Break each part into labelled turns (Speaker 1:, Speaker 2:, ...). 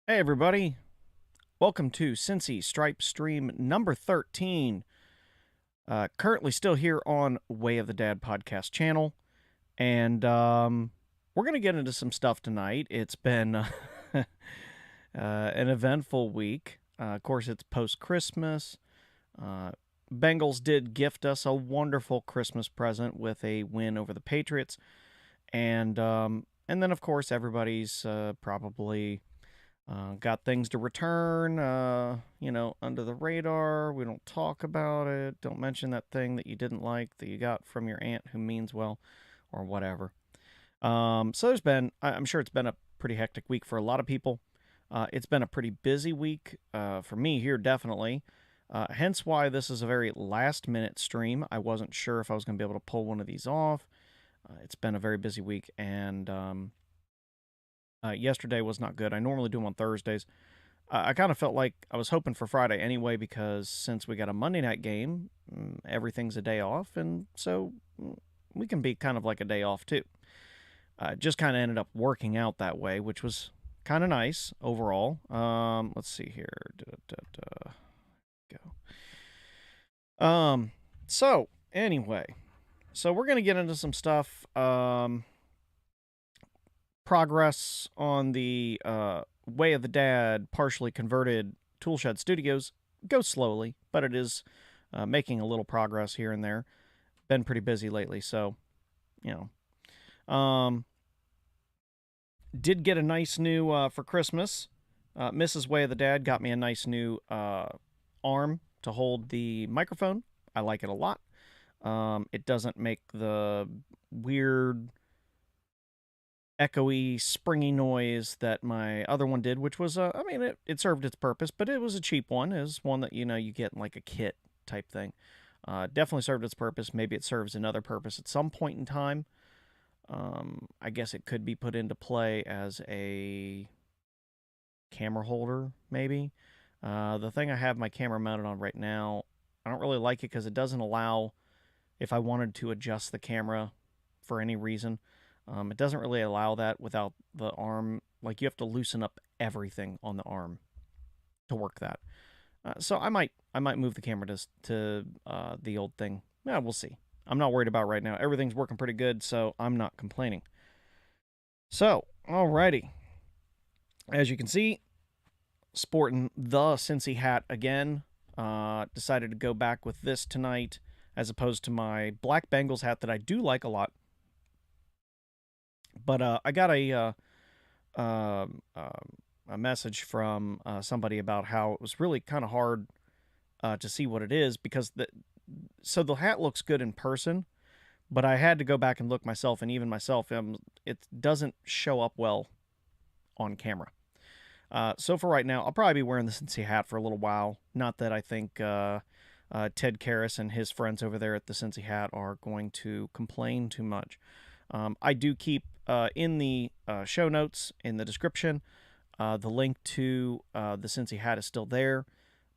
Speaker 1: Hey everybody, welcome to Cincy Stripe Stream number 13. Currently still here on Way of the Dad podcast channel, and we're going to get into some stuff tonight. It's been an eventful week. Of course, it's post-Christmas. Bengals did gift us a wonderful Christmas present with a win over the Patriots, and then of course everybody's probably got things to return, under the radar. We don't talk about it. Don't mention that thing that you didn't like that you got from your aunt who means well, or whatever. So I'm sure it's been a pretty hectic week for a lot of people. It's been a pretty busy week for me here, definitely. Hence why this is a very last minute stream. I wasn't sure if I was going to be able to pull one of these off. It's been a very busy week, and yesterday was not good. I normally do them on Thursdays. I kind of felt like I was hoping for Friday anyway because since we got a Monday night game, everything's a day off, and so we can be kind of like a day off too. Just kind of ended up working out that way, which was kind of nice overall. Let's see here. Go. So anyway, so we're gonna get into some stuff. Progress on the Way of the Dad partially converted Toolshed Studios goes slowly, but it is making a little progress here and there. Been pretty busy lately, so you know. Did get a nice new for Christmas. Mrs. Way of the Dad got me a nice new arm to hold the microphone. I like it a lot. It doesn't make the weird echoey, springy noise that my other one did, which was, it served its purpose, but it was a cheap one. It was one that, you get in like a kit type thing. Definitely served its purpose. Maybe it serves another purpose at some point in time. I guess it could be put into play as a camera holder, maybe. The thing I have my camera mounted on right now, I don't really like it because it doesn't allow, if I wanted to adjust the camera for any reason, it doesn't really allow that without the arm. Like, you have to loosen up everything on the arm to work that. So I might move the camera to the old thing. Yeah, we'll see. I'm not worried about right now. Everything's working pretty good, so I'm not complaining. So, alrighty. As you can see, sporting the Cincy hat again. Decided to go back with this tonight as opposed to my black Bengals hat that I do like a lot. But I got a message from somebody about how it was really kind of hard to see what it is because the hat looks good in person, but I had to go back and look myself, and even myself, it doesn't show up well on camera. So for right now, I'll probably be wearing the Cincy hat for a little while. Not that I think Ted Karras and his friends over there at the Cincy hat are going to complain too much. I do keep in the show notes in the description the link to the Cincy hat is still there.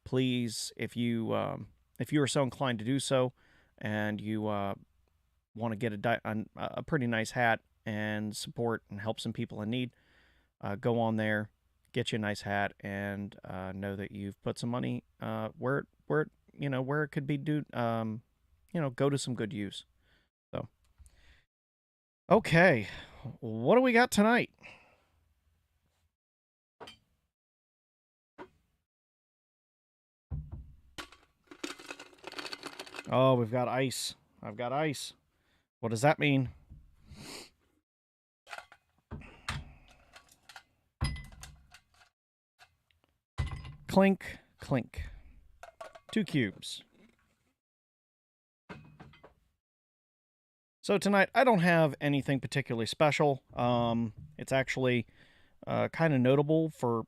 Speaker 1: Please, if you are so inclined to do so, and you want to get a pretty nice hat and support and help some people in need, go on there, get you a nice hat, and know that you've put some money where it could be go to some good use. So, okay, what do we got tonight? Oh, we've got ice. I've got ice. What does that mean? Clink, clink. 2 cubes. So tonight, I don't have anything particularly special. It's actually kind of notable for,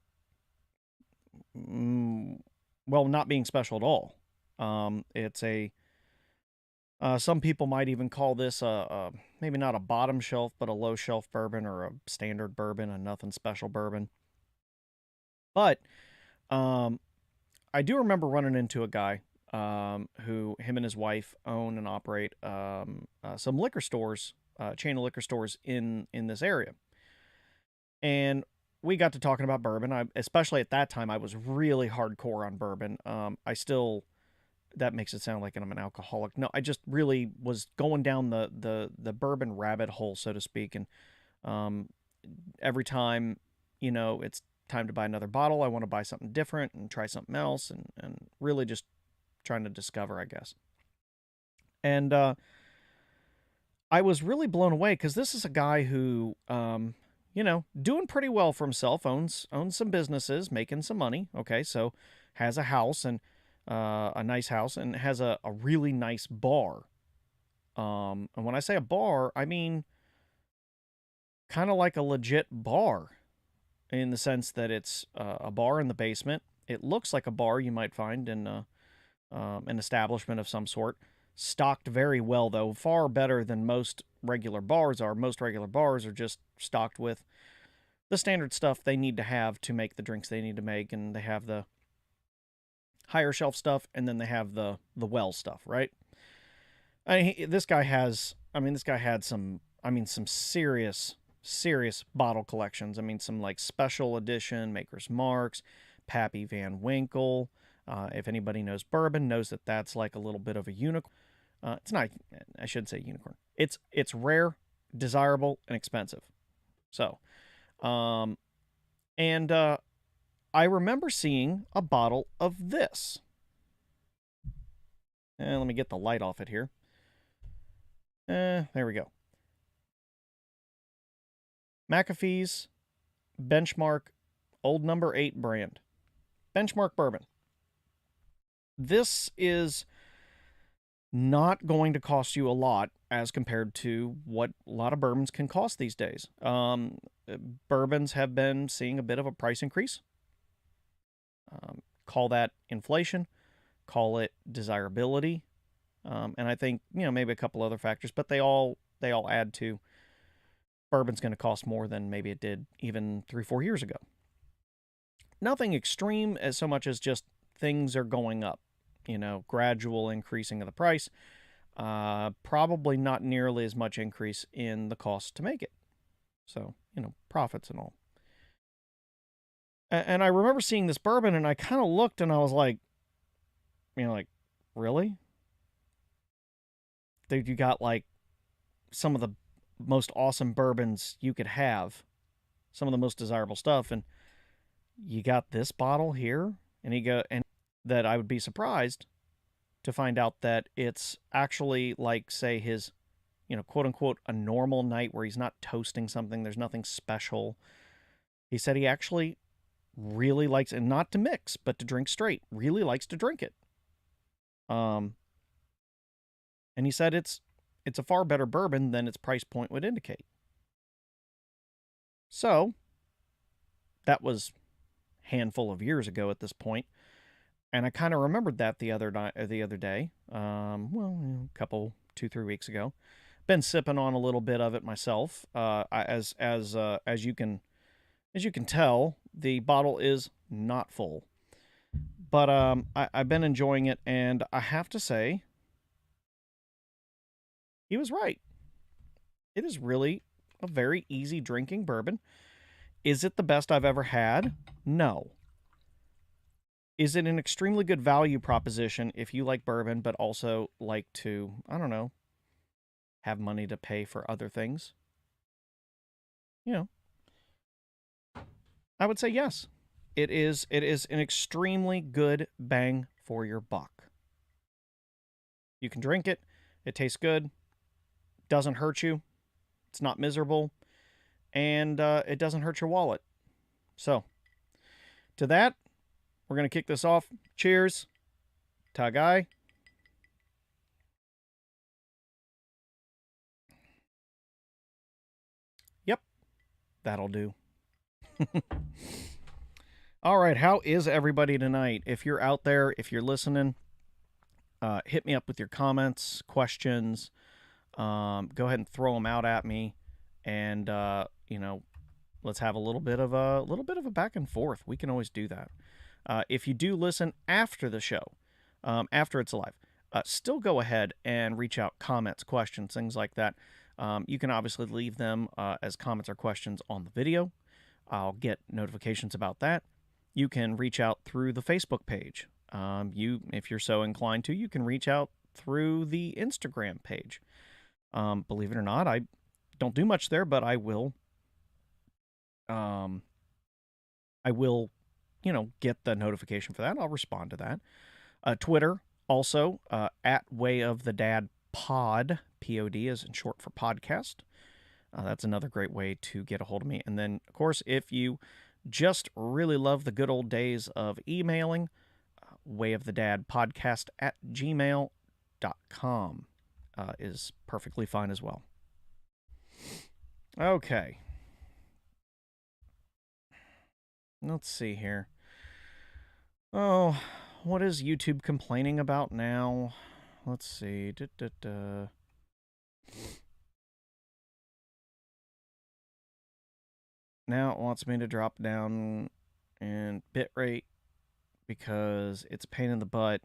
Speaker 1: not being special at all. It's some people might even call this maybe not a bottom shelf, but a low shelf bourbon, or a standard bourbon, a nothing special bourbon. But I do remember running into a guy who, him and his wife own and operate some liquor stores, chain of liquor stores in this area. And we got to talking about bourbon. Especially at that time, I was really hardcore on bourbon. I still, that makes it sound like I'm an alcoholic. No, I just really was going down the bourbon rabbit hole, so to speak. And um, every time, it's time to buy another bottle, I want to buy something different and try something else, and really just trying to discover, I guess. And I was really blown away because this is a guy who, doing pretty well for himself, owns some businesses, making some money. Okay, so has a house and a nice house, and has a really nice bar. And when I say a bar, I mean kind of like a legit bar in the sense that it's a bar in the basement. It looks like a bar you might find in an establishment of some sort. Stocked very well, though, far better than most regular bars are. Most regular bars are just stocked with the standard stuff they need to have to make the drinks they need to make, and they have the higher shelf stuff, and then they have the well stuff, right? This guy had some serious bottle collections. I mean, some like special edition Maker's Marks, Pappy Van Winkle. If anybody knows bourbon, knows that that's like a little bit of a unicorn. It's not. I should say unicorn. It's rare, desirable, and expensive. So, and I remember seeing a bottle of this. Let me get the light off it here. There we go. McAfee's Benchmark Old Number 8 brand. Benchmark bourbon. This is not going to cost you a lot as compared to what a lot of bourbons can cost these days. Bourbons have been seeing a bit of a price increase. Call that inflation, call it desirability, and I think maybe a couple other factors, but they all add to bourbon's going to cost more than maybe it did even 3-4 years ago. Nothing extreme as so much as just things are going up. Gradual increasing of the price. Probably not nearly as much increase in the cost to make it. So, profits and all. And I remember seeing this bourbon, and I kind of looked, and I was like, really? Dude, you got like some of the most awesome bourbons you could have, some of the most desirable stuff, and you got this bottle here, and that I would be surprised to find out that it's actually like, say, his, quote unquote, a normal night where he's not toasting something. There's nothing special. He said he actually really likes, and not to mix, but to drink straight, really likes to drink it. And he said it's a far better bourbon than its price point would indicate. So that was a handful of years ago at this point. And I kind of remembered that the other day, a couple, 2-3 weeks ago. Been sipping on a little bit of it myself. As you can tell, the bottle is not full, but I've been enjoying it, and I have to say, he was right. It is really a very easy drinking bourbon. Is it the best I've ever had? No. Is it an extremely good value proposition if you like bourbon but also like to, I don't know, have money to pay for other things? I would say yes. It is an extremely good bang for your buck. You can drink it. It tastes good. Doesn't hurt you. It's not miserable. And it doesn't hurt your wallet. So, to that, we're going to kick this off. Cheers. Tagai. Yep, that'll do. All right, how is everybody tonight? If you're out there, if you're listening, hit me up with your comments, questions. Go ahead and throw them out at me, and let's have a little bit of a back and forth. We can always do that. If you do listen after the show, after it's live, still go ahead and reach out, comments, questions, things like that. You can obviously leave them as comments or questions on the video. I'll get notifications about that. You can reach out through the Facebook page. If you're so inclined to, you can reach out through the Instagram page. Believe it or not, I don't do much there, but I will. I will, get the notification for that. I'll respond to that. Twitter also at Way of the Dad Pod. POD is in short for podcast. That's another great way to get a hold of me. And then, of course, if you just really love the good old days of emailing, wayofthedadpodcast at gmail.com is perfectly fine as well. Okay. Let's see here. Oh, what is YouTube complaining about now? Let's see. Now it wants me to drop down in bitrate because it's a pain in the butt.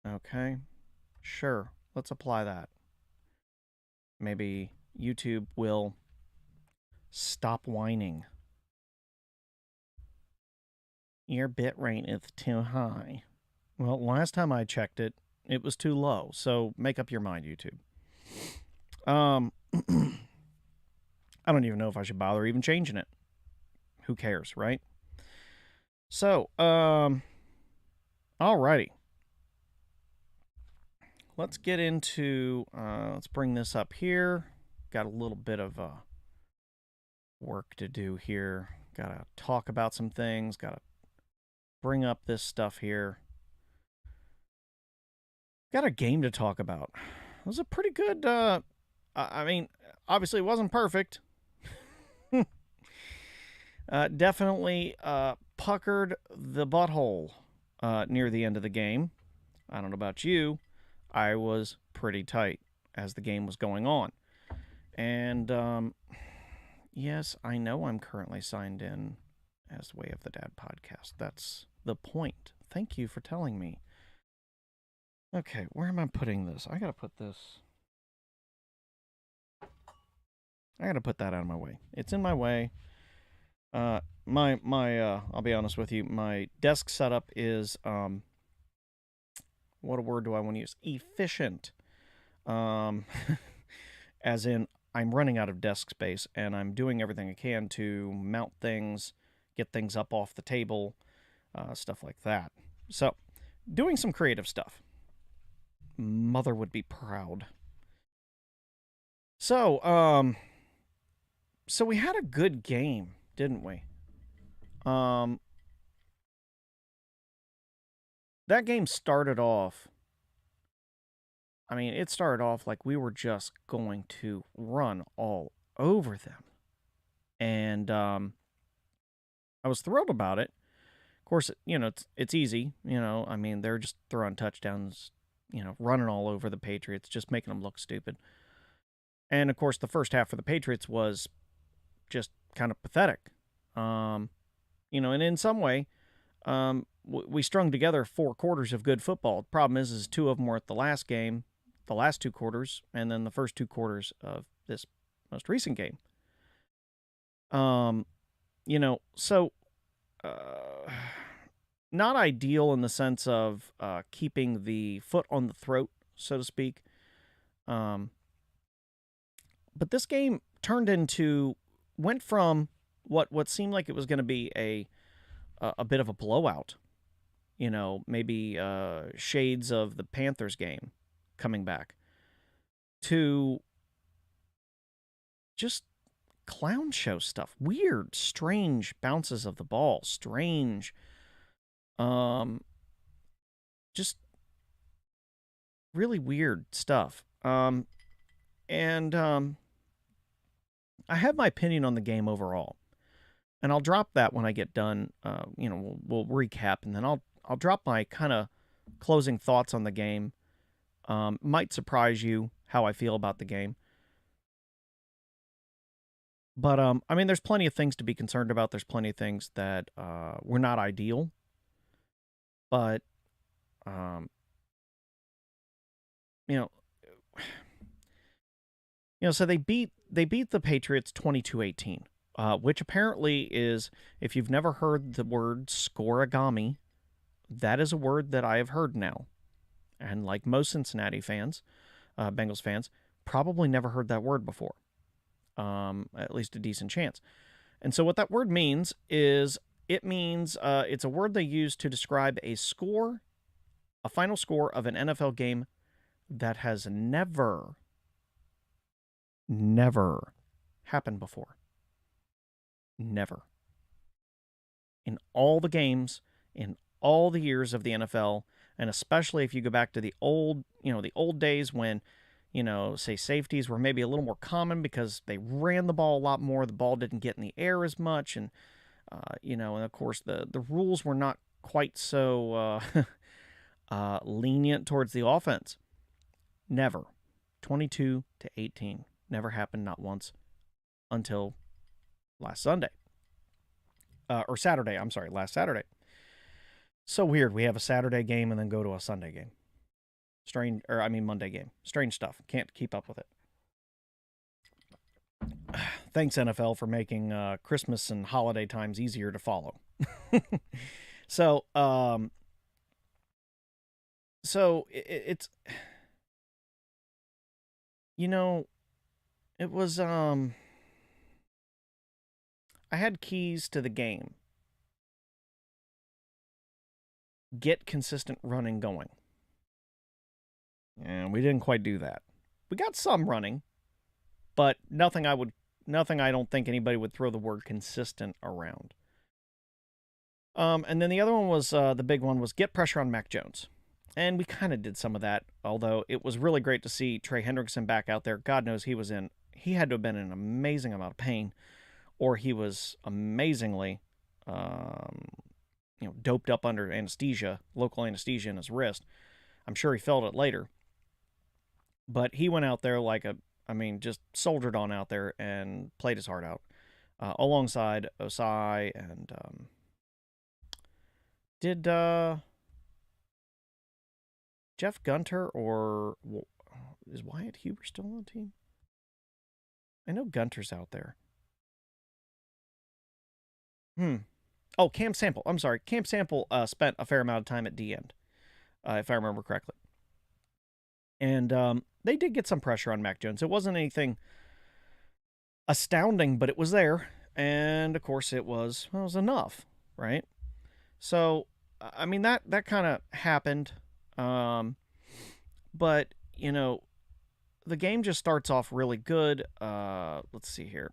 Speaker 1: Okay. Sure. Let's apply that. Maybe YouTube will stop whining. Your bitrate is too high. Well, last time I checked it, it was too low. So make up your mind, YouTube. I don't even know if I should bother even changing it. Who cares, right? So, alrighty. Let's get into, let's bring this up here. Got a little bit of work to do here. Got to talk about some things. Got to bring up this stuff here. Got a game to talk about. It was a pretty good, I mean, obviously it wasn't perfect. Definitely puckered the butthole near the end of the game. I don't know about you. I was pretty tight as the game was going on. And yes, I know I'm currently signed in as Way of the Dad podcast. That's the point. Thank you for telling me. Okay, where am I putting this? I gotta put this. I gotta put that out of my way. It's in my way. I'll be honest with you. My desk setup is what word do I want to use? Efficient. As in, I'm running out of desk space, and I'm doing everything I can to mount things, get things up off the table, stuff like that. So, doing some creative stuff. Mother would be proud. So, so we had a good game, didn't we? That game started off. I mean, it started off like we were just going to run all over them. And I was thrilled about it. Of course, it's easy. I mean, they're just throwing touchdowns, running all over the Patriots, just making them look stupid. And of course, the first half for the Patriots was just kind of pathetic. And in some way, we strung together 4 quarters of good football. The problem is 2 of them were at the last game, the last 2 quarters, and then the first 2 quarters of this most recent game. So not ideal in the sense of keeping the foot on the throat, so to speak. But this game went from what seemed like it was going to be a bit of a blowout. Maybe shades of the Panthers game coming back, to just clown show stuff. Weird, strange bounces of the ball. Strange, just really weird stuff. I have my opinion on the game overall. And I'll drop that when I get done. We'll recap, and then I'll drop my kind of closing thoughts on the game. Might surprise you how I feel about the game. But, I mean, there's plenty of things to be concerned about. There's plenty of things that were not ideal. But, So they beat the Patriots 22-18, which apparently is, if you've never heard the word scoregami, that is a word that I have heard now. And like most Cincinnati fans, Bengals fans, probably never heard that word before. At least a decent chance. And so what that word means is it's a word they use to describe a score, a final score of an NFL game that has never happened before. Never. In all the games, in all the years of the NFL, and especially if you go back to the old days when, say safeties were maybe a little more common because they ran the ball a lot more. The ball didn't get in the air as much, and and of course the rules were not quite so lenient towards the offense. Never. 22-18. Never happened, not once, until last Sunday. Or Saturday, I'm sorry, last Saturday. So weird. We have a Saturday game and then go to a Sunday game. Monday game. Strange stuff. Can't keep up with it. Thanks, NFL, for making Christmas and holiday times easier to follow. So, it's, it was, I had keys to the game. Get consistent running going. And we didn't quite do that. We got some running, but nothing I don't think anybody would throw the word consistent around. And then the other one was, the big one was get pressure on Mac Jones. And we kind of did some of that, although it was really great to see Trey Hendrickson back out there. God knows he had to have been in an amazing amount of pain, or he was amazingly, doped up under anesthesia, local anesthesia in his wrist. I'm sure he felt it later. But he went out there just soldiered on out there and played his heart out, alongside Osai and did Jeff Gunter or is Wyatt Huber still on the team? I know Gunter's out there. Oh, Cam Sample. I'm sorry. Cam Sample spent a fair amount of time at D end, if I remember correctly. And they did get some pressure on Mac Jones. It wasn't anything astounding, but it was there. And of course, it was enough, right? So, that kind of happened. But the game just starts off really good. Let's see here.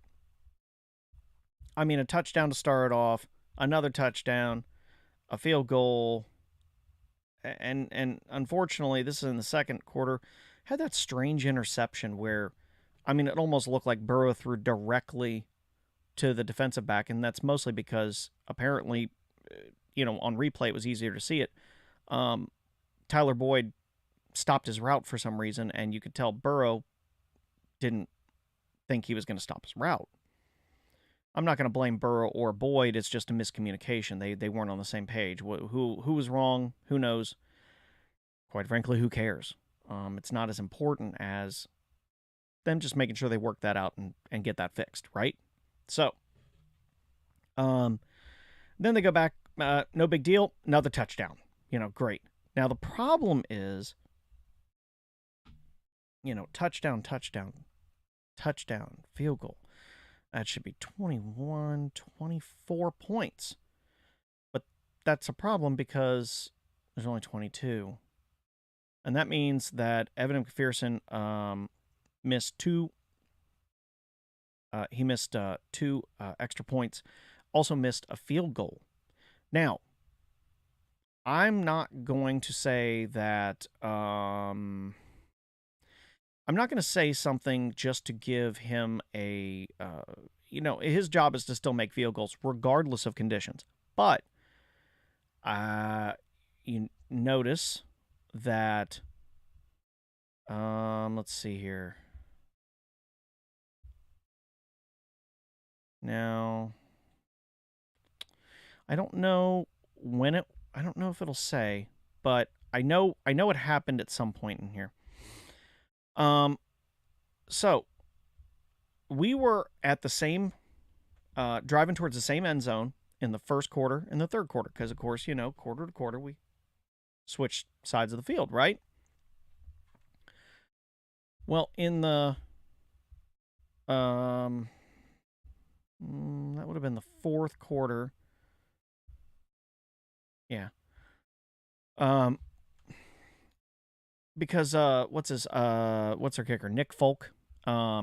Speaker 1: A touchdown to start off, another touchdown, a field goal, and unfortunately, this is in the second quarter, had that strange interception where, it almost looked like Burrow threw directly to the defensive back, and that's mostly because apparently, on replay it was easier to see it. Tyler Boyd stopped his route for some reason, and you could tell Burrow didn't think he was going to stop his route. I'm not going to blame Burrow or Boyd. It's just a miscommunication. They weren't on the same page. Who was wrong? Who knows? Quite frankly, who cares? It's not as important as them just making sure they work that out and get that fixed, right? So, then they go back. No big deal. Another touchdown. Great. Now the problem is, touchdown, field goal. That should be 21, 24 points. But that's a problem because there's only 22. And that means that Evan McPherson missed two. He missed two extra points. Also missed a field goal. Now, I'm not going to say that. I'm not going to say something just to give him a. His job is to still make field goals regardless of conditions. But you notice that. Let's see here. Now, I don't know when it. I don't know if it'll say, but I know it happened at some point in here. So we were at the same, driving towards the same end zone in the first quarter and the third quarter, because of course, quarter to quarter we switched sides of the field, right? Well, in the that would have been the fourth quarter. Yeah. Um, because what's our kicker? Nick Folk.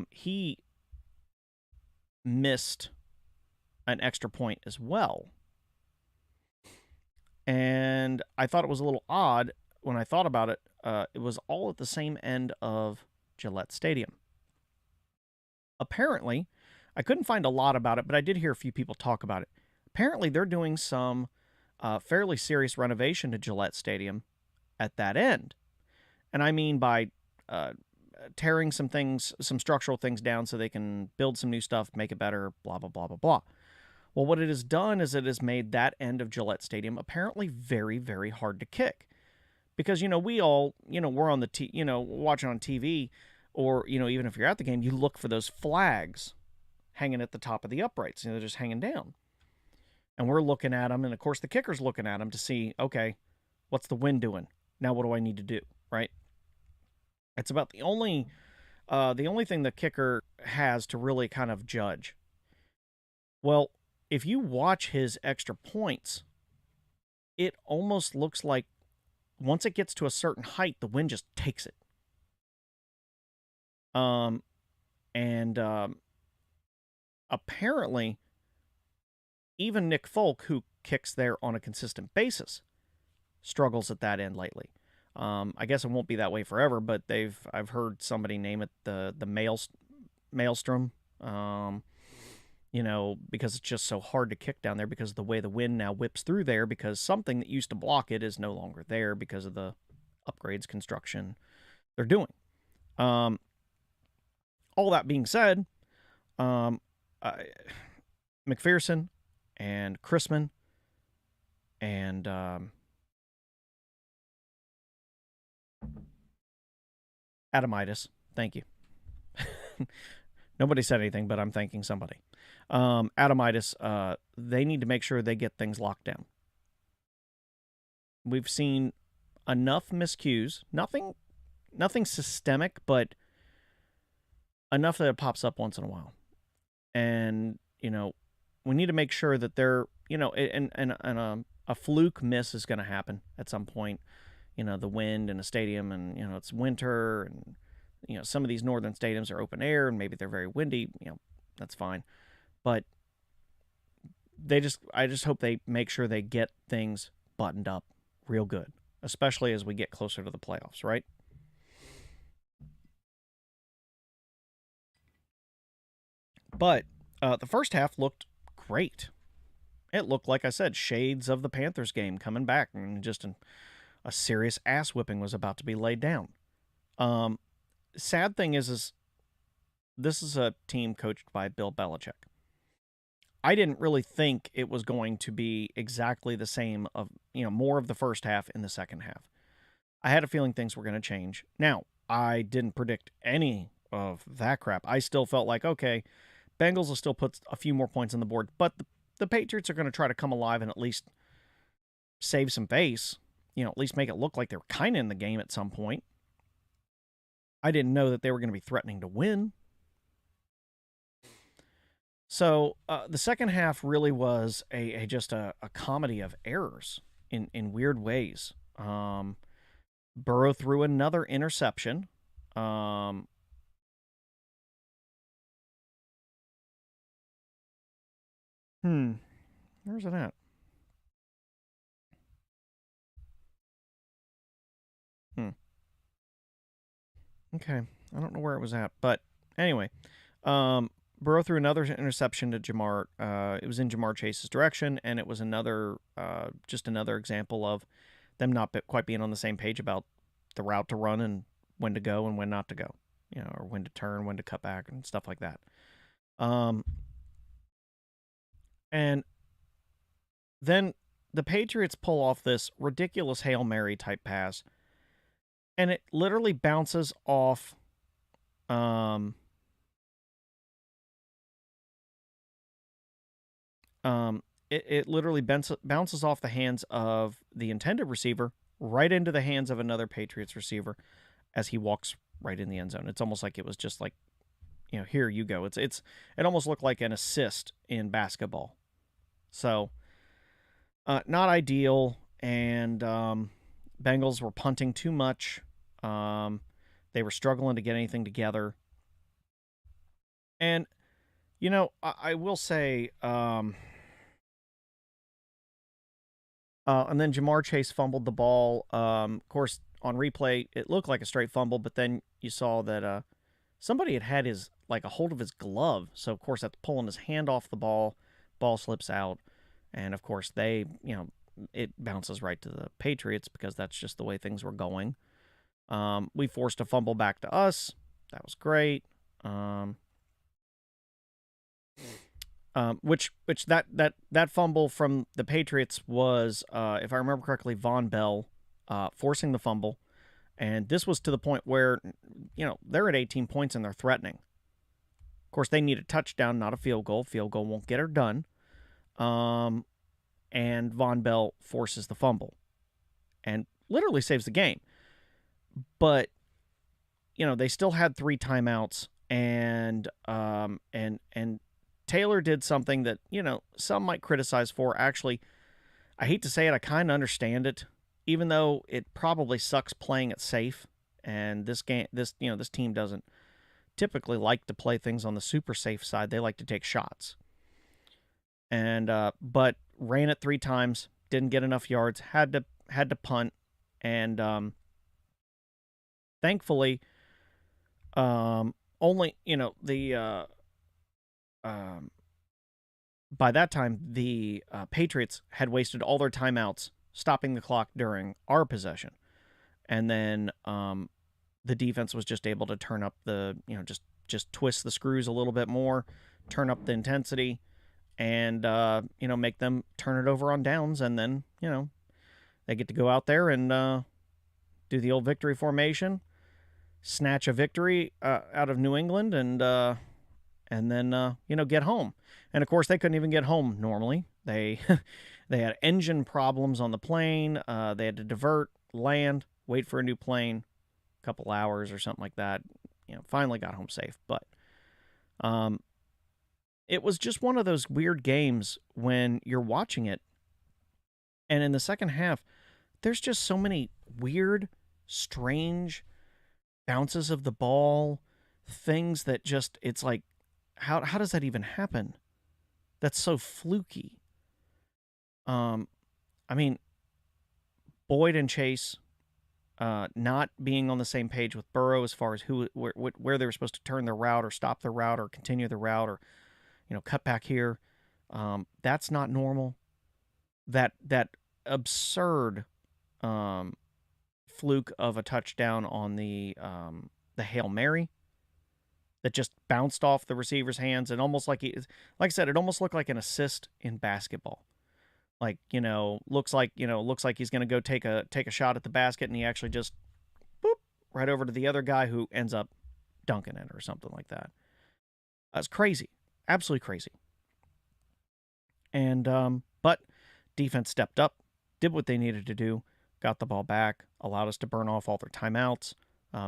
Speaker 1: He missed an extra point as well. And I thought it was a little odd when I thought about it. It was all at the same end of Gillette Stadium. Apparently, I couldn't find a lot about it, but I did hear a few people talk about it. Apparently, they're doing some fairly serious renovation to Gillette Stadium at that end. And I mean by tearing some things, some structural things down so they can build some new stuff, make it better, blah, blah, blah, blah, blah. Well, what it has done is it has made that end of Gillette Stadium apparently very, very hard to kick. Because, we all, we're on the, watching on TV, or, even if you're at the game, you look for those flags hanging at the top of the uprights. They're just hanging down. And we're looking at them, and of course the kicker's looking at them to see, okay, what's the wind doing? Now what do I need to do, right? It's about the only thing the kicker has to really kind of judge. Well, if you watch his extra points, it almost looks like once it gets to a certain height, the wind just takes it. And apparently, even Nick Folk, who kicks there on a consistent basis, struggles at that end lately. I guess it won't be that way forever, but I've heard somebody name it the maelstrom. Because it's just so hard to kick down there because of the way the wind now whips through there, because something that used to block it is no longer there because of the upgrades, construction they're doing. All that being said, McPherson and Chrisman and Adamitis, thank you. Nobody said anything, but I'm thanking somebody. Adamitis, they need to make sure they get things locked down. We've seen enough miscues, nothing systemic, but enough that it pops up once in a while. And, we need to make sure that they're, and a fluke miss is going to happen at some point. The wind in a stadium, and, it's winter, and, some of these northern stadiums are open air and maybe they're very windy, that's fine. But I just hope they make sure they get things buttoned up real good, especially as we get closer to the playoffs, right? But the first half looked great. It looked, like I said, shades of the Panthers game coming back, and just a serious ass whipping was about to be laid down. Sad thing is this is a team coached by Bill Belechick. I didn't really think it was going to be exactly the same of, more of the first half in the second half. I had a feeling things were going to change. Now, I didn't predict any of that crap. I still felt like, okay, Bengals will still put a few more points on the board, but the Patriots are going to try to come alive and at least save some face, at least make it look like they were kind of in the game at some point. I didn't know that they were going to be threatening to win. So the second half really was just a comedy of errors in weird ways. Burrow threw another interception. Where's it at? Okay, I don't know where it was at, but anyway, Burrow threw another interception to Jamar. It was in Jamar Chase's direction, and it was just another example of them not quite being on the same page about the route to run and when to go and when not to go, or when to turn, when to cut back, and stuff like that. And then the Patriots pull off this ridiculous Hail Mary type pass, and it literally bounces off it literally bounces off the hands of the intended receiver right into the hands of another Patriots receiver as he walks right in the end zone. It's almost like it was just like, here you go. It almost looked like an assist in basketball. So, not ideal, and Bengals were punting too much. They were struggling to get anything together. And, I will say, and then Jamar Chase fumbled the ball. Of course, on replay, it looked like a straight fumble, but then you saw that somebody had his, like, a hold of his glove. So, of course, that's pulling his hand off the ball. Ball slips out. And, of course, it bounces right to the Patriots because that's just the way things were going. We forced a fumble back to us. That was great. Which that fumble from the Patriots was, if I remember correctly, Von Bell forcing the fumble, and this was to the point where, they're at 18 points and they're threatening. Of course, they need a touchdown, not a field goal. Field goal won't get her done. And Von Bell forces the fumble, and literally saves the game. But they still had 3 timeouts, and Taylor did something that, some might criticize for. Actually, I hate to say it, I kind of understand it, even though it probably sucks playing it safe. And this team doesn't typically like to play things on the super safe side. They like to take shots. And but ran it 3 times, didn't get enough yards, had to punt, and thankfully, only the by that time, the Patriots had wasted all their timeouts stopping the clock during our possession. And then the defense was just able to turn up the, just twist the screws a little bit more, turn up the intensity, and, make them turn it over on downs. And then, they get to go out there and do the old victory formation, snatch a victory out of New England, and then get home. And of course, they couldn't even get home normally. They they had engine problems on the plane. They had to divert, land, wait for a new plane, a couple hours or something like that. Finally got home safe. But it was just one of those weird games when you're watching it, and in the second half, there's just so many weird, strange bounces of the ball, things that just, it's like, how does that even happen? That's so fluky. I mean, Boyd and Chase not being on the same page with Burrow as far as where they were supposed to turn their route or stop their route or continue the route or cut back here. That's not normal. That absurd fluke of a touchdown on the Hail Mary that just bounced off the receiver's hands and almost like I said, it almost looked like an assist in basketball. Like, looks like he's going to go take a shot at the basket, and he actually just boop right over to the other guy who ends up dunking it or something like that. That's crazy. Absolutely crazy. And but defense stepped up, did what they needed to do, got the ball back, allowed us to burn off all their timeouts.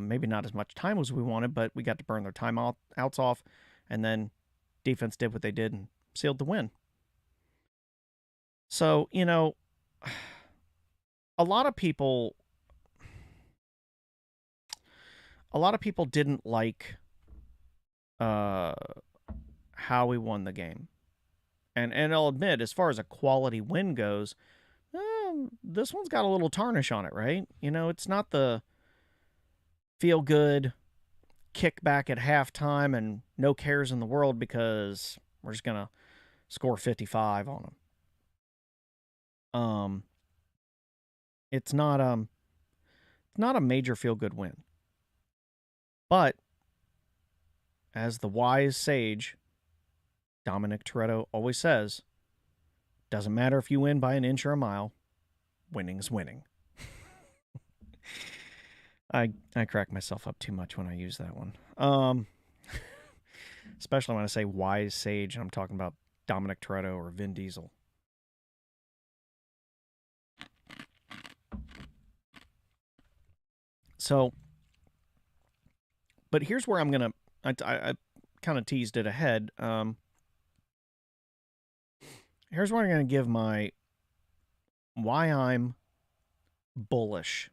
Speaker 1: Maybe not as much time as we wanted, but we got to burn their timeouts off, and then defense did what they did and sealed the win. So, a lot of people didn't like how we won the game. And I'll admit, as far as a quality win goes, this one's got a little tarnish on it, right? It's not the feel good kick back at halftime and no cares in the world because we're just going to score 55 on them. It's not a major feel good win. But as the wise sage Dominic Toretto always says, doesn't matter if you win by an inch or a mile, winning's winning. I crack myself up too much when I use that one. Especially when I say wise sage, and I'm talking about Dominic Toretto or Vin Diesel. So, but here's where I'm going to, I kind of teased it ahead. Here's where I'm going to give why I'm bullish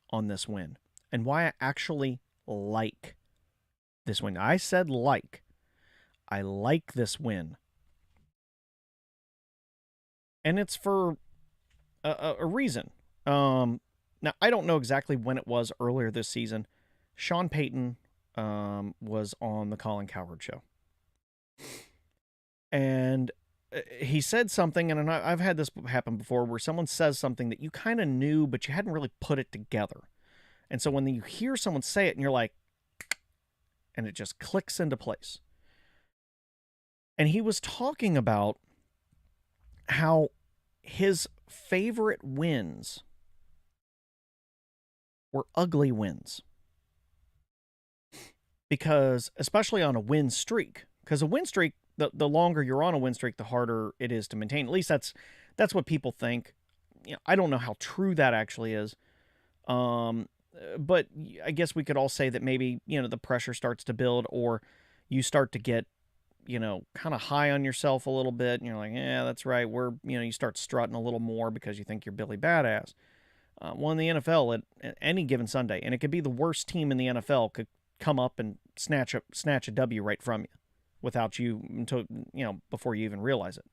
Speaker 1: on this win and why I actually like this win. I said I like this win. And it's for a reason. Now, I don't know exactly when it was earlier this season. Sean Payton was on the Colin Cowherd show. And he said something, and I've had this happen before, where someone says something that you kind of knew, but you hadn't really put it together. And so when you hear someone say it, and you're like, and it just clicks into place. And he was talking about how his favorite wins were ugly wins. Because, especially on a win streak, because a win streak, the longer you're on a win streak, the harder it is to maintain. At least that's what people think. You know, I don't know how true that actually is. But I guess we could all say that maybe, the pressure starts to build, or you start to get, kind of high on yourself a little bit. And you're like, yeah, that's right. You start strutting a little more because you think you're Billy Badass. Well, in the NFL, at any given Sunday, and it could be the worst team in the NFL, could come up and snatch a W right from you without you until, before you even realize it.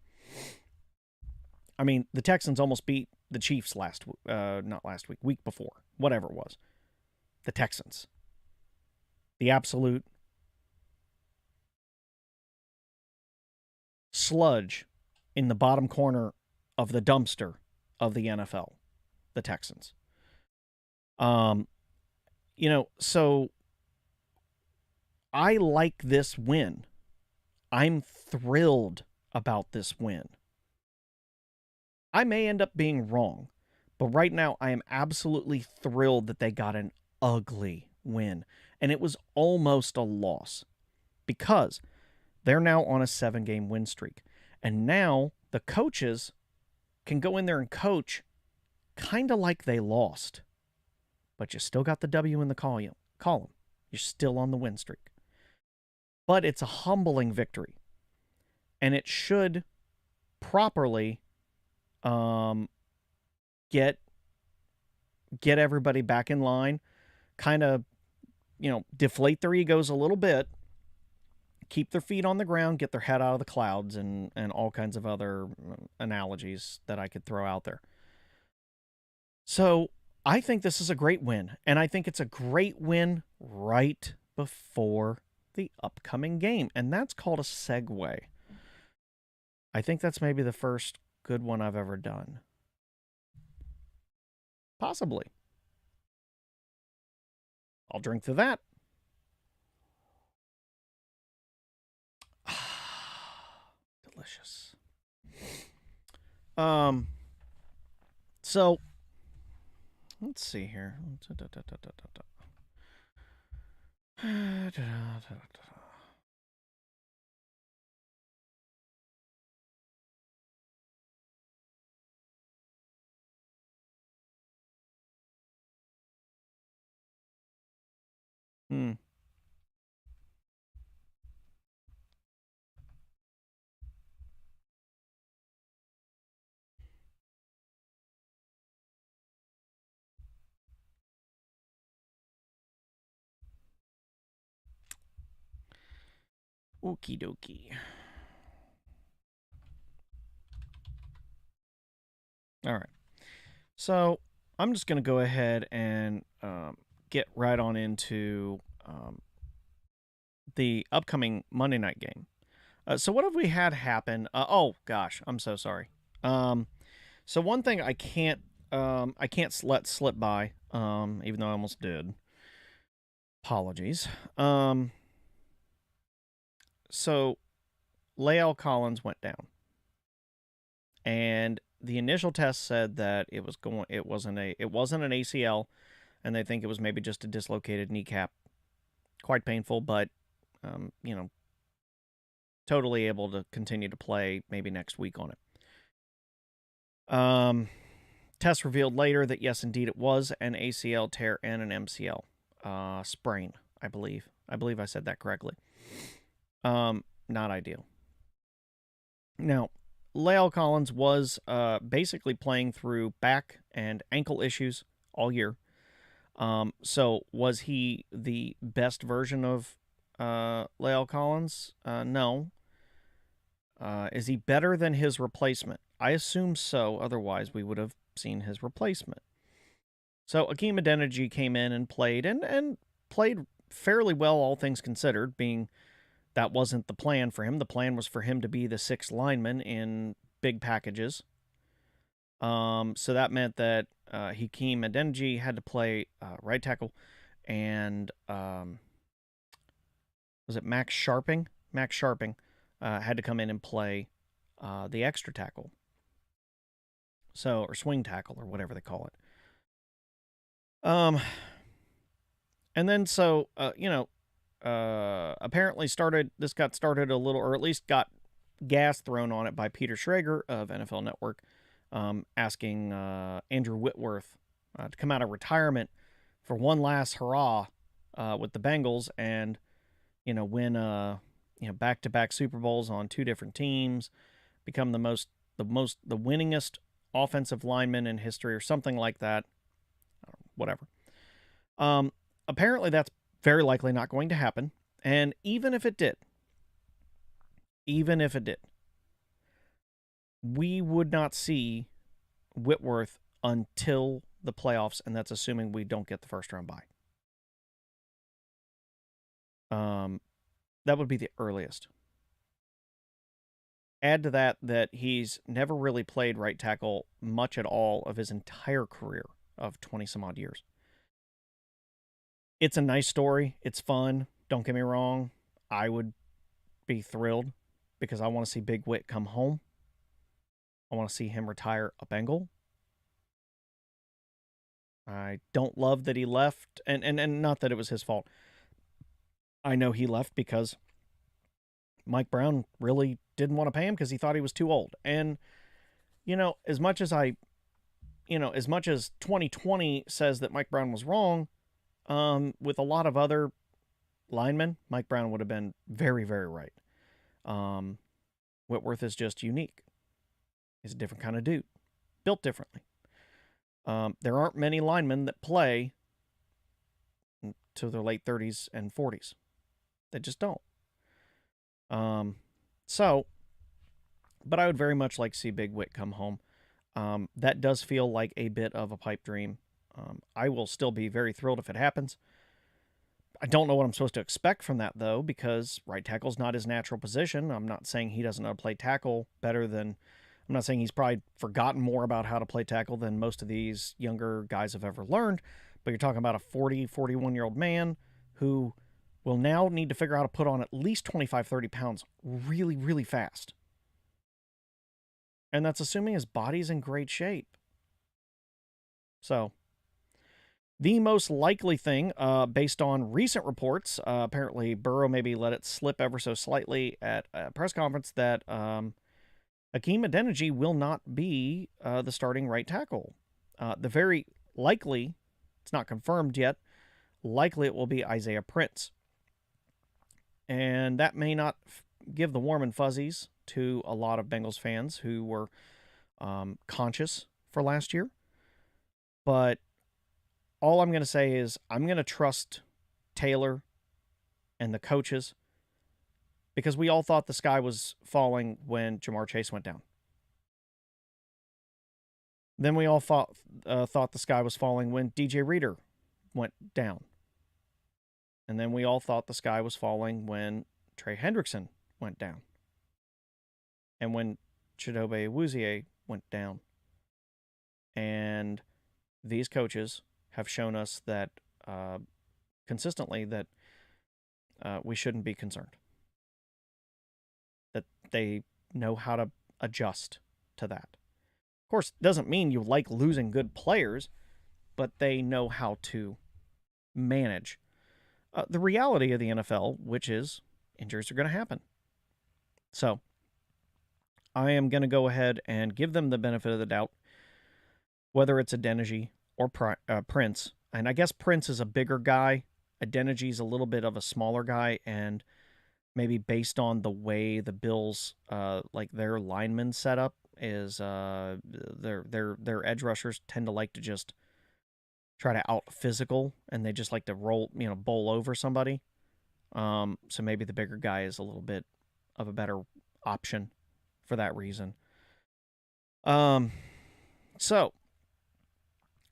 Speaker 1: I mean, the Texans almost beat the Chiefs not last week before, whatever it was. The Texans. The absolute sludge in the bottom corner of the dumpster of the NFL. The Texans. So I like this win. I'm thrilled about this win. I may end up being wrong, but right now I am absolutely thrilled that they got an ugly win. And it was almost a loss because they're now on a 7-game win streak. And now the coaches can go in there and coach kind of like they lost. But you still got the W in the column. You're still on the win streak. But it's a humbling victory. And it should properly get everybody back in line, kind of, deflate their egos a little bit, keep their feet on the ground, get their head out of the clouds, and all kinds of other analogies that I could throw out there. So I think this is a great win, and I think it's a great win right before the upcoming game, and that's called a segue. I think that's maybe the first good one I've ever done. Possibly. I'll drink to that. Delicious. So let's see here. Okie dokie. All right. So I'm just going to go ahead and get right on into the upcoming Monday night game. So what have we had happen? Oh gosh, I'm so sorry. So one thing I can't let slip by, even though I almost did. Apologies. So Lael Collins went down, and the initial test said that it wasn't an ACL, and they think it was maybe just a dislocated kneecap. Quite painful, but totally able to continue to play maybe next week on it. Tests revealed later that yes, indeed, it was an ACL tear and an MCL sprain. I believe I said that correctly. Not ideal. Now, La'el Collins was basically playing through back and ankle issues all year. So was he the best version of La'el Collins? No. Is he better than his replacement? I assume so. Otherwise, we would have seen his replacement. So Akeem Adeniji came in and played played fairly well, all things considered, being that wasn't the plan for him. The plan was for him to be the sixth lineman in big packages. So that meant that Hakeem Adeniji had to play right tackle, and was it Max Sharping? Max Sharping had to come in and play the extra tackle. So, or swing tackle, or whatever they call it. And then apparently this got started a little, or at least got gas thrown on it by Peter Schrager of NFL Network, asking Andrew Whitworth to come out of retirement for one last hurrah with the Bengals and win back-to-back Super Bowls on two different teams, become the winningest offensive lineman in history or something like that. Whatever. Apparently that's very likely not going to happen. And even if it did, we would not see Whitworth until the playoffs, and that's assuming we don't get the first round bye. That would be the earliest. Add to that he's never really played right tackle much at all of his entire career of 20 some odd years. It's a nice story. It's fun. Don't get me wrong. I would be thrilled because I want to see Big Whit come home. I want to see him retire a Bengal. I don't love that he left, and not that it was his fault. I know he left because Mike Brown really didn't want to pay him because he thought he was too old. And, as much as 2020 says that Mike Brown was wrong, with a lot of other linemen, Mike Brown would have been very, very right. Whitworth is just unique. He's a different kind of dude, built differently. There aren't many linemen that play to their late 30s and 40s. They just don't. But I would very much like to see Big Whit come home. That does feel like a bit of a pipe dream. I will still be very thrilled if it happens. I don't know what I'm supposed to expect from that, though, because right tackle's not his natural position. I'm not saying he doesn't know how to play tackle better than... I'm not saying he's probably forgotten more about how to play tackle than most of these younger guys have ever learned, but you're talking about a 40, 41-year-old man who will now need to figure out how to put on at least 25, 30 pounds really, really fast. And that's assuming his body's in great shape. So, the most likely thing, based on recent reports, apparently Burrow maybe let it slip ever so slightly at a press conference that Hakeem Adeniji will not be the starting right tackle. The very likely, it's not confirmed yet, likely it will be Isaiah Prince. And that may not give the warm and fuzzies to a lot of Bengals fans who were conscious for last year. But all I'm going to say is I'm going to trust Taylor and the coaches because we all thought the sky was falling when Jamar Chase went down. Then we all thought the sky was falling when DJ Reader went down. And then we all thought the sky was falling when Trey Hendrickson went down. And when Chidobe Awuzie went down. And these coaches have shown us that consistently that we shouldn't be concerned. That they know how to adjust to that. Of course, it doesn't mean you like losing good players, but they know how to manage the reality of the NFL, which is injuries are going to happen. So I am going to go ahead and give them the benefit of the doubt, whether it's Adeniji or Prince. And I guess Prince is a bigger guy. Adeniji is a little bit of a smaller guy, and maybe based on the way the Bills like their linemen set up is their edge rushers tend to like to just try to out physical, and they just like to bowl over somebody. So maybe the bigger guy is a little bit of a better option for that reason. So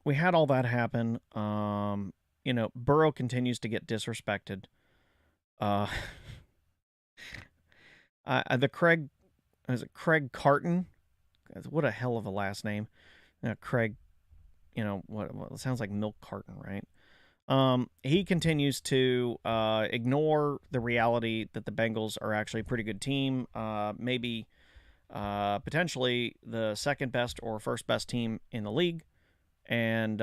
Speaker 1: we had all that happen. Burrow continues to get disrespected. The Craig, is it Craig Carton? What a hell of a last name. Craig, what it sounds like milk carton, right? He continues to ignore the reality that the Bengals are actually a pretty good team. Maybe potentially the second best or first best team in the league. And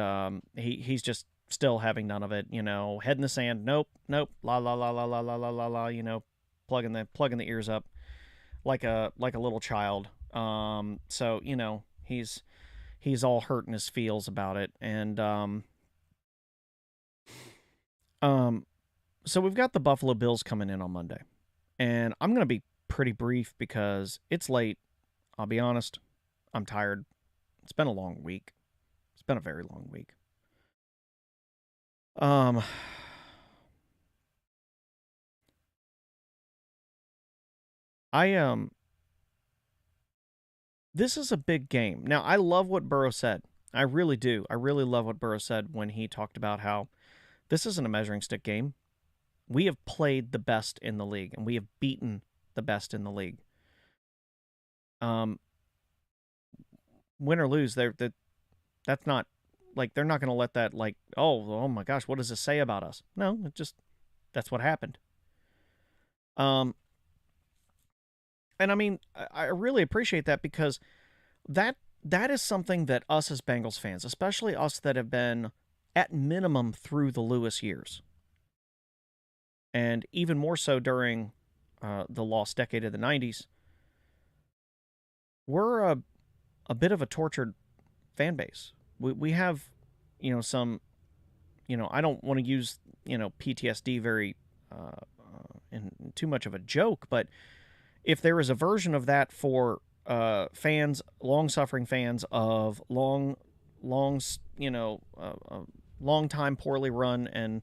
Speaker 1: he's just still having none of it. Head in the sand. Nope. La la la la la la la la la. Plugging the ears up like a little child. So he's all hurt in his feels about it, and so we've got the Buffalo Bills coming in on Monday, and I'm gonna be pretty brief because it's late. I'll be honest, I'm tired. It's been a long week. It's been a very long week. This is a big game. Now, I love what Burrow said. I really do. I really love what Burrow said when he talked about how this isn't a measuring stick game. We have played the best in the league, and we have beaten the best in the league. Win or lose, that's not like they're not going to let that oh my gosh, what does this say about us? No, that's what happened. And I mean, I really appreciate that because that is something that us as Bengals fans, especially us that have been at minimum through the Lewis years, and even more so during the lost decade of the 90s, we're a bit of a tortured fan base. We have, some, I don't want to use, PTSD very in too much of a joke, but if there is a version of that for fans, long-suffering fans of long time poorly run and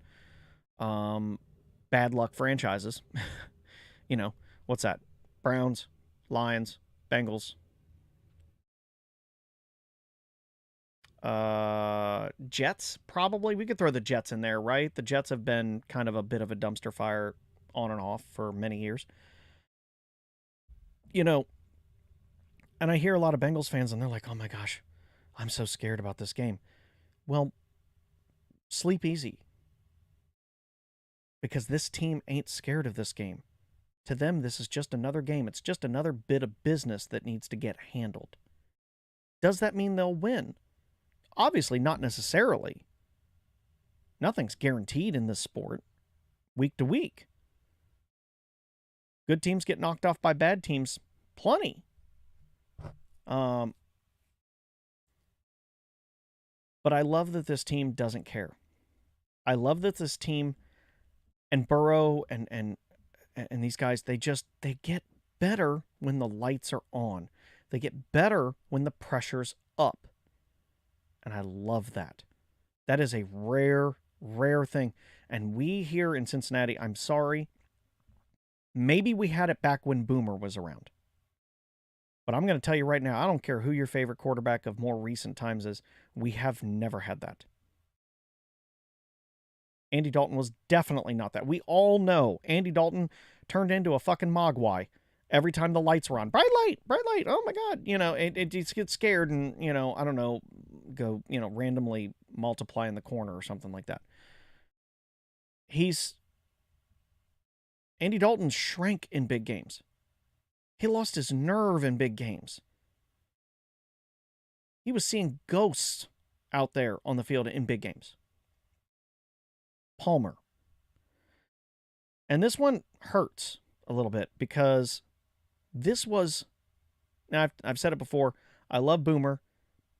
Speaker 1: bad luck franchises, what's that? Browns, Lions, Bengals, Jets, probably. We could throw the Jets in there, right? The Jets have been kind of a bit of a dumpster fire on and off for many years. And I hear a lot of Bengals fans, and they're like, oh my gosh, I'm so scared about this game. Well, sleep easy. Because this team ain't scared of this game. To them, this is just another game. It's just another bit of business that needs to get handled. Does that mean they'll win? Obviously, not necessarily. Nothing's guaranteed in this sport, week to week. Good teams get knocked off by bad teams, plenty. But I love that this team doesn't care. I love that this team and Burrow and these guys, they get better when the lights are on. They get better when the pressure's up. And I love that. That is a rare thing. And we here in Cincinnati, I'm sorry, maybe we had it back when Boomer was around. But I'm going to tell you right now, I don't care who your favorite quarterback of more recent times is, we have never had that. Andy Dalton was definitely not that. We all know Andy Dalton turned into a fucking mogwai every time the lights were on. Bright light, oh my God. It just gets scared and, I don't know, go, randomly multiply in the corner or something like that. Andy Dalton shrank in big games. He lost his nerve in big games. He was seeing ghosts out there on the field in big games. Palmer. And this one hurts a little bit because This was, now I've said it before, I love Boomer,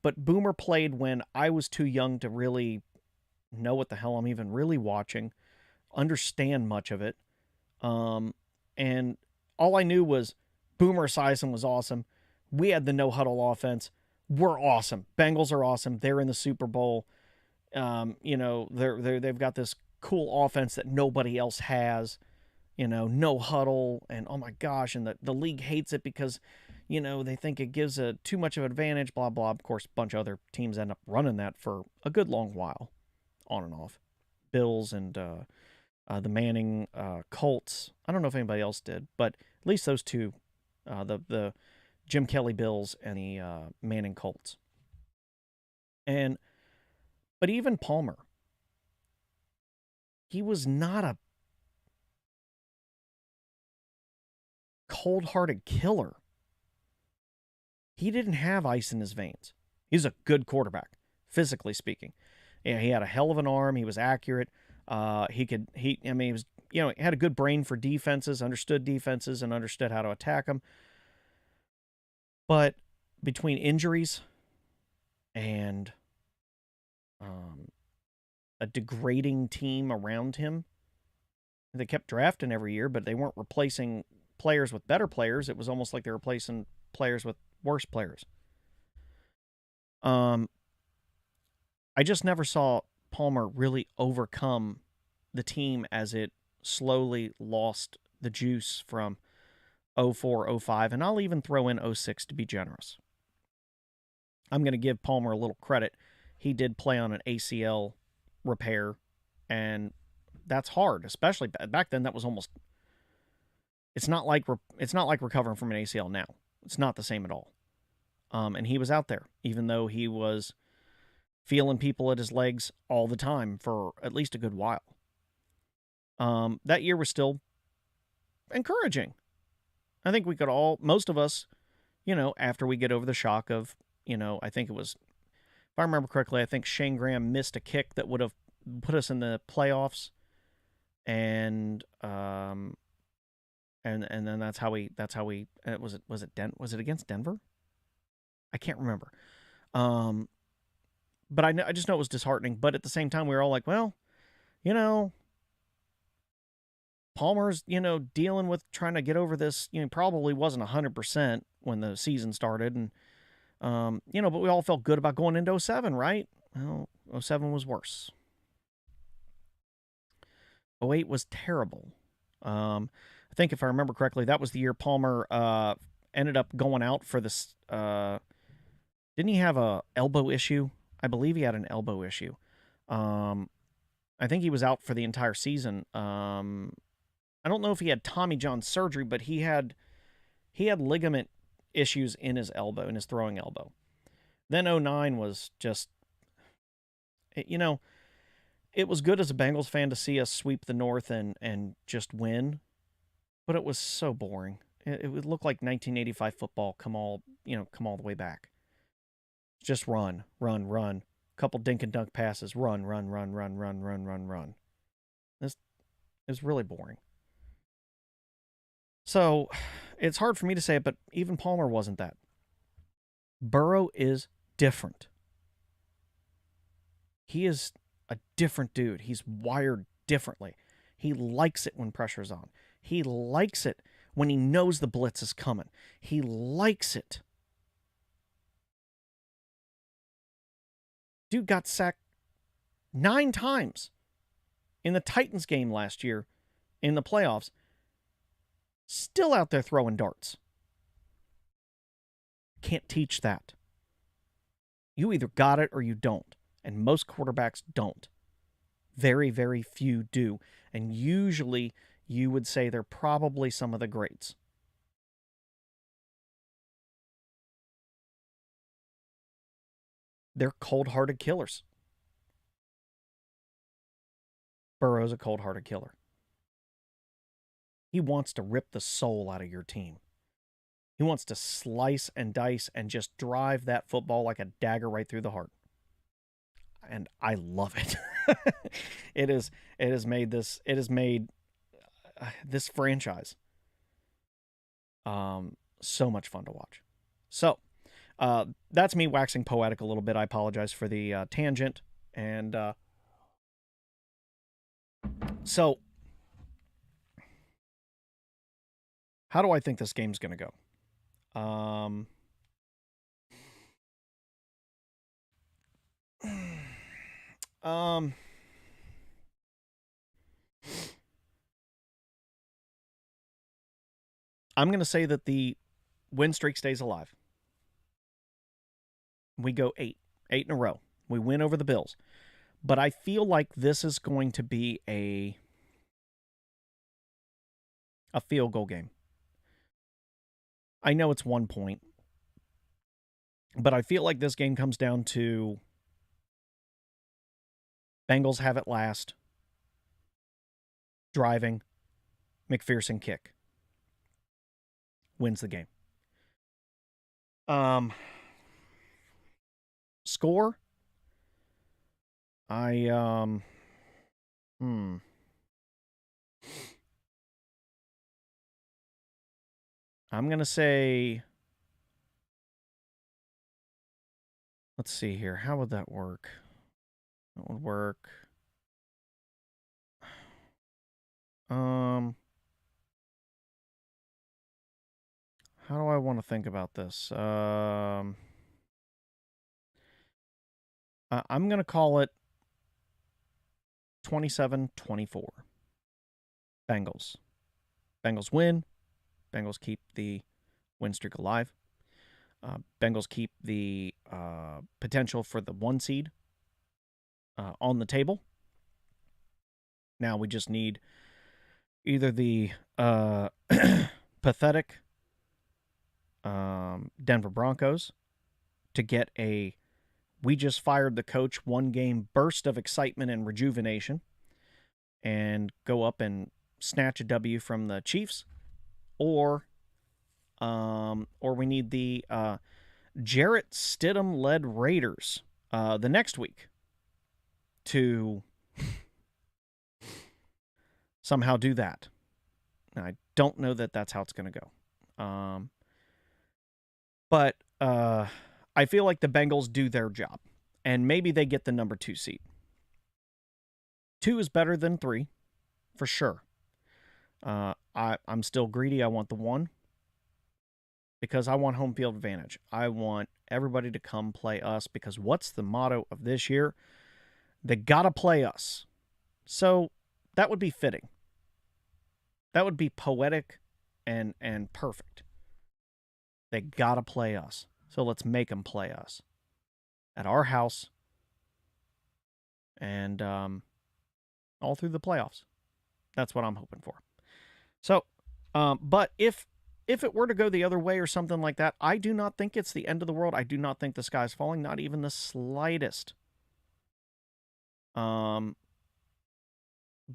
Speaker 1: but Boomer played when I was too young to really know what the hell I'm even really watching, understand much of it. Um, and all I knew was Boomer Esiason was awesome. We had the no huddle offense. We're awesome. Bengals are awesome. They're in the Super Bowl. They've got this cool offense that nobody else has. No huddle, and oh my gosh, and the league hates it because, they think it gives a too much of an advantage. Blah blah. Of course, a bunch of other teams end up running that for a good long while, on and off. Bills and the Manning Colts. I don't know if anybody else did, but at least those two, the Jim Kelly Bills and the Manning Colts. But even Palmer, he was not a cold-hearted killer. He didn't have ice in his veins. He's a good quarterback, physically speaking. Yeah, he had a hell of an arm. He was accurate. He was, he had a good brain for defenses, understood defenses, and understood how to attack them. But between injuries and a degrading team around him, they kept drafting every year, but they weren't replacing players with better players. It was almost like they were replacing players with worse players. I just never saw Palmer really overcome the team as it slowly lost the juice from 04, 05, and I'll even throw in 06 to be generous. I'm going to give Palmer a little credit. He did play on an ACL repair, and that's hard, especially back then. That was almost. It's not like recovering from an ACL now. It's not the same at all. And he was out there, even though he was feeling people at his legs all the time for at least a good while. That year was still encouraging. I think we could most of us, after we get over the shock of, I think it was, if I remember correctly, I think Shane Graham missed a kick that would have put us in the playoffs, and then that's how we was it against Denver? I can't remember. But I just know it was disheartening. But at the same time, we were all like, well, Palmer's, dealing with trying to get over this, probably wasn't 100% when the season started. And, but we all felt good about going into 07, right? Well, 07 was worse. 08 was terrible. I think if I remember correctly, that was the year Palmer ended up going out for this. Didn't he have a elbow issue? I believe he had an elbow issue. I think he was out for the entire season. I don't know if he had Tommy John surgery, but he had ligament issues in his elbow, in his throwing elbow. Then 09 was just, it was good as a Bengals fan to see us sweep the North and just win, but it was so boring. It would look like 1985 football come all the way back. Just run. Couple dink and dunk passes, run. This is really boring. So, it's hard for me to say it, but even Palmer wasn't that. Burrow is different. He is a different dude. He's wired differently. He likes it when pressure's on. He likes it when he knows the blitz is coming. He likes it. Dude got sacked 9 times in the Titans game last year in the playoffs. Still out there throwing darts. Can't teach that. You either got it or you don't. And most quarterbacks don't. Very, very few do. And usually you would say they're probably some of the greats. They're cold-hearted killers. Burrow's a cold-hearted killer. He wants to rip the soul out of your team. He wants to slice and dice and just drive that football like a dagger right through the heart. And I love it. It has made this franchise So much fun to watch. So, that's me waxing poetic a little bit. I apologize for the tangent. And so, how do I think this game's going to go? Um, I'm going to say that the win streak stays alive. We go eight in a row. We win over the Bills. But I feel like this is going to be a field goal game. I know it's 1 point, but I feel like this game comes down to Bengals have it last, driving, McPherson kick, wins the game. Score? I'm gonna say, let's see here. How would that work? That would work. How do I want to think about this? I'm gonna call it 27-24. Bengals. Bengals win. Bengals keep the win streak alive. Bengals keep the potential for the 1 seed on the table. Now we just need either the pathetic Denver Broncos to get a we just fired the coach 1 game burst of excitement and rejuvenation and go up and snatch a W from the Chiefs, or we need the Jarrett Stidham-led Raiders the next week to somehow do that. Now, I don't know that that's how it's going to go. But I feel like the Bengals do their job, and maybe they get the number 2 seed. 2 is better than 3, for sure. I'm still greedy. I want the 1 because I want home field advantage. I want everybody to come play us because what's the motto of this year? They gotta play us. So that would be fitting. That would be poetic and perfect. They gotta play us. So let's make them play us at our house and all through the playoffs. That's what I'm hoping for. So, but if it were to go the other way or something like that, I do not think it's the end of the world. I do not think the sky's falling, not even the slightest. But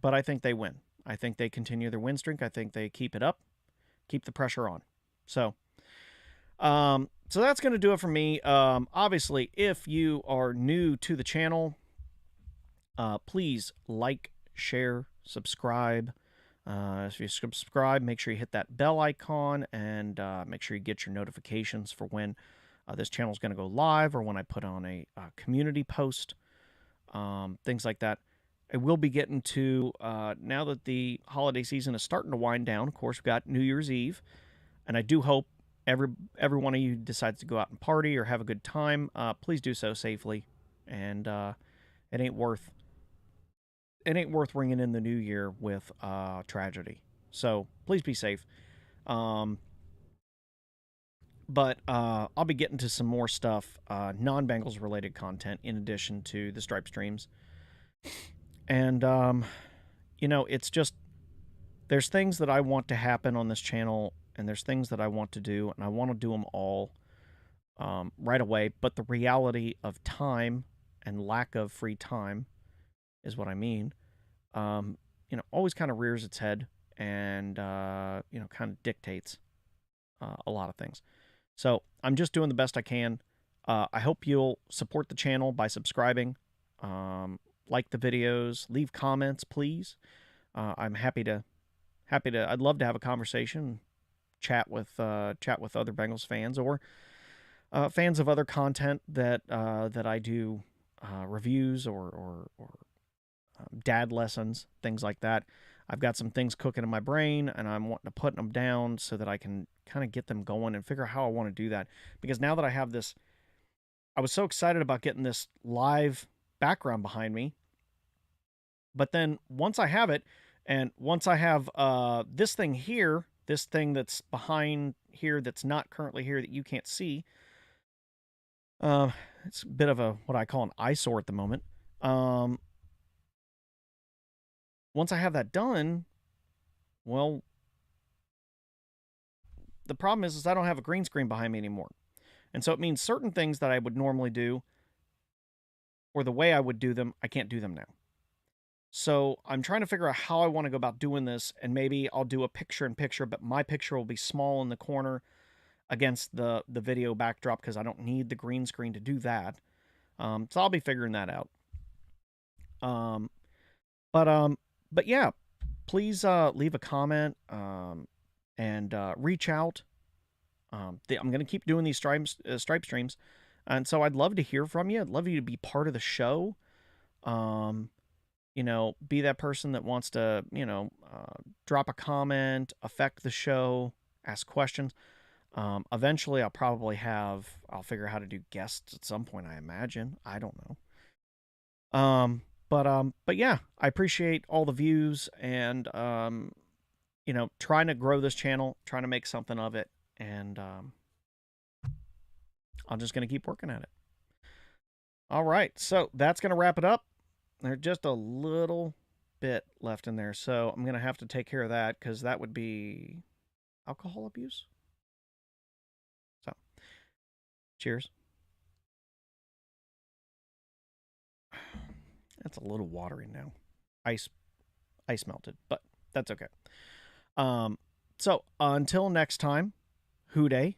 Speaker 1: I think they win. I think they continue their win streak. I think they keep it up, keep the pressure on. So that's going to do it for me. Obviously, if you are new to the channel, please like, share, subscribe. If you subscribe, make sure you hit that bell icon and make sure you get your notifications for when this channel is going to go live or when I put on a community post, things like that. I will be getting to, now that the holiday season is starting to wind down, of course, we've got New Year's Eve, and I do hope every one of you decides to go out and party or have a good time. Please do so safely, and it ain't worth ringing in the new year with tragedy. So please be safe. But I'll be getting to some more stuff, non-Bengals related content in addition to the Stripe streams. And, it's just, there's things that I want to happen on this channel, and there's things that I want to do, and I want to do them all right away. But the reality of time and lack of free time is what I mean, always kind of rears its head and, kind of dictates a lot of things. So I'm just doing the best I can. I hope you'll support the channel by subscribing, like the videos, leave comments, please. I'm happy to, I'd love to have a conversation, chat with other Bengals fans, or fans of other content that I do, reviews, or dad lessons, things like that. I've got some things cooking in my brain, and I'm wanting to put them down so that I can kind of get them going and figure out how I want to do that. Because now that I have this, I was so excited about getting this live background behind me. But then once I have it, and once I have this thing here, this thing that's behind here that's not currently here that you can't see, uh, it's a bit of a what I call an eyesore at the moment. Um, Once I have that done, well, the problem is I don't have a green screen behind me anymore. And so it means certain things that I would normally do, or the way I would do them, I can't do them now. So I'm trying to figure out how I want to go about doing this, and maybe I'll do a picture in picture, but my picture will be small in the corner against the video backdrop because I don't need the green screen to do that. So I'll be figuring that out. Um, but but yeah, please leave a comment, and reach out. I'm going to keep doing these stripe streams, and so I'd love to hear from you. I'd love you to be part of the show. Be that person that wants to, drop a comment, affect the show, ask questions. Eventually, I'll figure out how to do guests at some point, I imagine. I don't know. But yeah, I appreciate all the views, and, trying to grow this channel, trying to make something of it. And, I'm just going to keep working at it. All right. So that's going to wrap it up. There's just a little bit left in there, so I'm going to have to take care of that because that would be alcohol abuse. So, cheers. That's a little watery now. Ice melted, but that's okay. So until next time, Who-Dey.